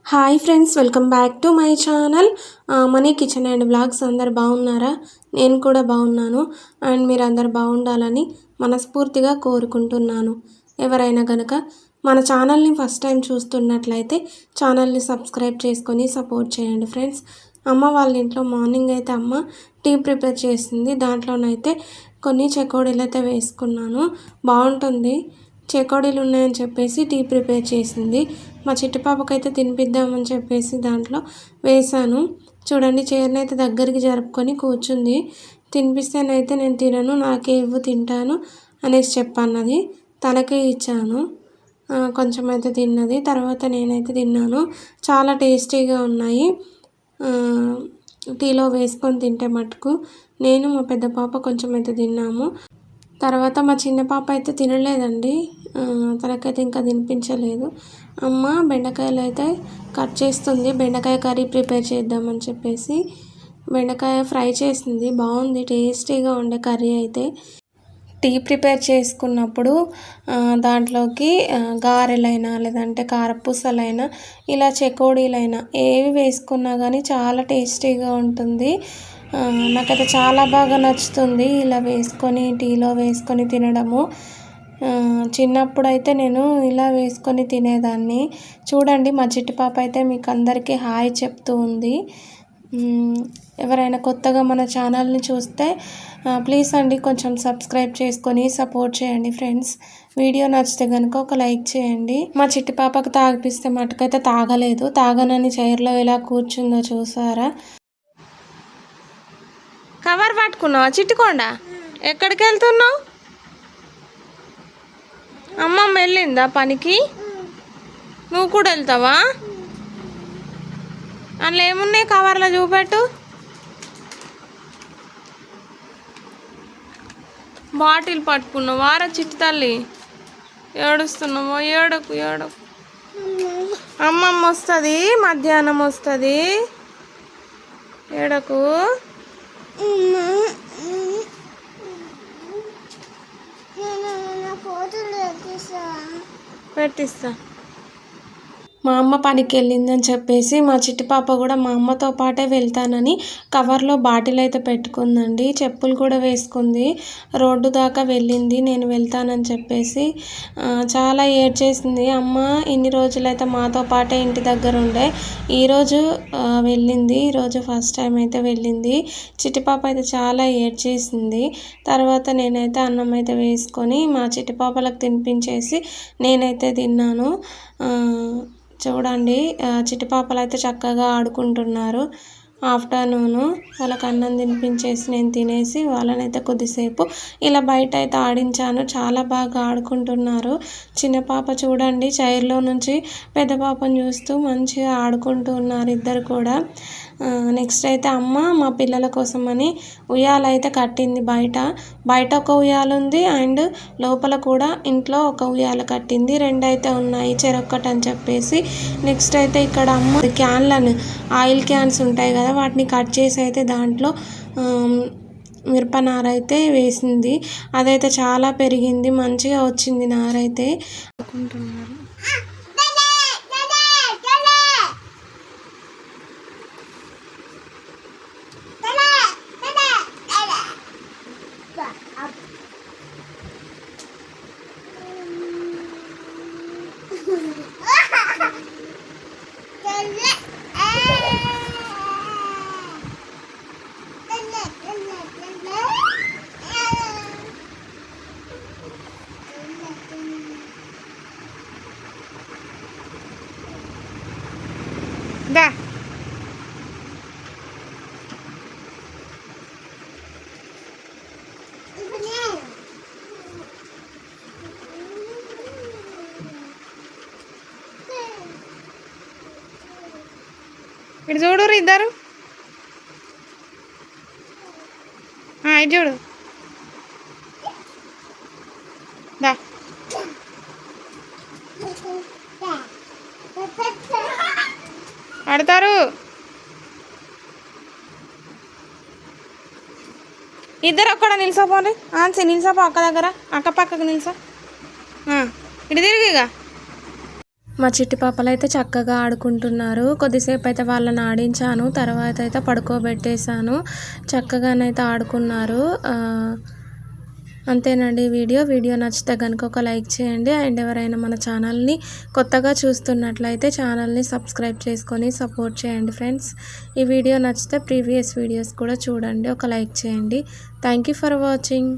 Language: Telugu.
Hi friends, welcome back to my channel money kitchen and vlogs. అందరు బాగున్నారా? నేను కూడా బాగున్నాను. అండ్ మీరు అందరు బాగుండాలని మనస్ఫూర్తిగా కోరుకుంటున్నాను. ఎవరైనా కనుక మన ఛానల్ని ఫస్ట్ టైం చూస్తున్నట్లయితే ఛానల్ని సబ్స్క్రైబ్ చేసుకొని సపోర్ట్ చేయండి ఫ్రెండ్స్. అమ్మ వాళ్ళ ఇంట్లో మార్నింగ్ అయితే అమ్మ టీ ప్రిపేర్ చేసింది. దాంట్లోనైతే కొన్ని చెకోడీలు అయితే వేసుకున్నాను. బాగుంటుంది. చెకోడీలు ఉన్నాయని చెప్పేసి టీ ప్రిపేర్ చేసింది. మా చిట్టి పాపకైతే తినిపిద్దామని చెప్పేసి దాంట్లో వేసాను. చూడండి, చైర్నైతే దగ్గరికి జరుపుకొని కూర్చుంది. తినిపిస్తేనైతే నేను తినను, నాకే ఇవ్వు తింటాను అనేసి చెప్పన్నది. తనకే ఇచ్చాను. కొంచెం అయితే తిన్నది. తర్వాత నేనైతే తిన్నాను. చాలా టేస్టీగా ఉన్నాయి. టీలో వేసుకొని తింటే మటుకు నేను మా పెద్ద పాప కొంచెం అయితే తిన్నాము. తర్వాత మా చిన్న పాప అయితే తినలేదండి. తనకైతే ఇంకా తినిపించలేదు. అమ్మ బెండకాయలు అయితే కట్ చేస్తుంది. బెండకాయ కర్రీ ప్రిపేర్ చేద్దామని చెప్పేసి బెండకాయ ఫ్రై చేసింది. బాగుంది, టేస్టీగా ఉండే కర్రీ అయితే. టీ ప్రిపేర్ చేసుకున్నప్పుడు దాంట్లోకి గారెలైనా లేదంటే కారపూసలైనా ఇలా చెకోడీలైనా ఏవి వేసుకున్నా కానీ చాలా టేస్టీగా ఉంటుంది. నాకైతే చాలా బాగా నచ్చుతుంది ఇలా వేసుకొని టీలో వేసుకొని తినడము. చిన్నప్పుడు అయితే నేను ఇలా వేసుకొని తినేదాన్ని. చూడండి, మా చిట్టి పాప అయితే మీకు అందరికీ హాయ్ చెప్తూ ఉంది. ఎవరైనా కొత్తగా మన ఛానల్ని చూస్తే ప్లీజ్ అండి కొంచెం సబ్స్క్రైబ్ చేసుకొని సపోర్ట్ చేయండి ఫ్రెండ్స్. వీడియో నచ్చితే కనుక ఒక లైక్ చేయండి. మా చిట్టి పాపకు తాగిపిస్తే మటుకైతే తాగలేదు. తాగనని చైర్లో ఎలా కూర్చుందో చూసారా? కవర్ పట్టుకున్నావా చిట్టుకోండా? ఎక్కడికి వెళ్తున్నావు? అమ్మమ్మ వెళ్ళిందా పనికి? నువ్వు కూడా వెళ్తావా? అందులో ఏమున్నాయి కవర్లో చూపెట్టు. బాటిల్ పట్టుకున్నావు వారా చిట్టి తల్లి? ఏడుస్తున్నావో? ఏడకు ఏడకు. అమ్మమ్మ వస్తుంది, మధ్యాహ్నం వస్తుంది. ఏడకు. పెట్టిస్తా. మా అమ్మ పనికి వెళ్ళిందని చెప్పేసి మా చిట్టి పాప కూడా మా అమ్మతో పాటే వెళ్తానని కవర్లో బాటిల్ అయితే పెట్టుకుందండి. చెప్పులు కూడా వేసుకుంది. రోడ్డు దాకా వెళ్ళింది నేను వెళ్తానని చెప్పేసి. చాలా ఏడ్చేసింది. అమ్మ ఇన్ని రోజులైతే మాతో పాటే ఇంటి దగ్గర ఉండే, ఈరోజు వెళ్ళింది. ఈరోజు ఫస్ట్ టైం అయితే వెళ్ళింది. చిట్టి పాప అయితే చాలా ఏడ్చేసింది. తర్వాత నేనైతే అన్నం అయితే వేసుకొని మా చిట్టి పాపలకు తినిపించేసి నేనైతే తిన్నాను. చూడండి, చిట్టి పాపలు అయితే చక్కగా ఆడుకుంటున్నారు. ఆఫ్టర్నూను వాళ్ళకి అన్నం తినిపించేసి నేను తినేసి వాళ్ళనైతే కొద్దిసేపు ఇలా బయట అయితే ఆడించాను. చాలా బాగా ఆడుకుంటున్నారు. చిన్న పాప చూడండి చైర్లో నుంచి పెద్ద పాపను చూస్తూ మంచిగా ఆడుకుంటూ ఉన్నారు ఇద్దరు కూడా. నెక్స్ట్ అయితే అమ్మ మా పిల్లల కోసమని ఉయ్యాల అయితే కట్టింది. బయట ఒక ఉయ్యాల ఉంది అండ్ లోపల కూడా ఇంట్లో ఒక ఉయ్యాల కట్టింది. రెండు అయితే ఉన్నాయి, చెరొక్కటి అని చెప్పేసి. నెక్స్ట్ అయితే ఇక్కడ అమ్మ క్యాన్లను, ఆయిల్ క్యాన్స్ ఉంటాయి కదా, వాటిని కట్ చేసి అయితే దాంట్లో మిరప నారైతే వేసింది. అదైతే చాలా పెరిగింది, మంచిగా వచ్చింది నారైతే. అనుకుంటున్నారు. దా ఇటు చూడు ఇద్దరు. ఇటు చూడు. దా ఆడతారు ఇద్దరు. ఒక్కడ నిలిసోపోండి. నిలిసోపో అక్క దగ్గర, అక్క పక్కకు నిలిసో. ఇటు తిరిగిగా మా చిట్టి పాపలు అయితే చక్కగా ఆడుకుంటున్నారు. కొద్దిసేపు అయితే వాళ్ళని ఆడించాను, తర్వాత అయితే పడుకోబెట్టేశాను. చక్కగానైతే ఆడుకున్నారు. అంతేనండి వీడియో నచ్చితే కనుక ఒక లైక్ చేయండి. అండ్ ఎవరైనా మన ఛానల్ని కొత్తగా చూస్తున్నట్లయితే ఛానల్ని సబ్స్క్రైబ్ చేసుకొని సపోర్ట్ చేయండి ఫ్రెండ్స్. ఈ వీడియో నచ్చితే ప్రీవియస్ వీడియోస్ కూడా చూడండి, ఒక లైక్ చేయండి. Thank you for watching.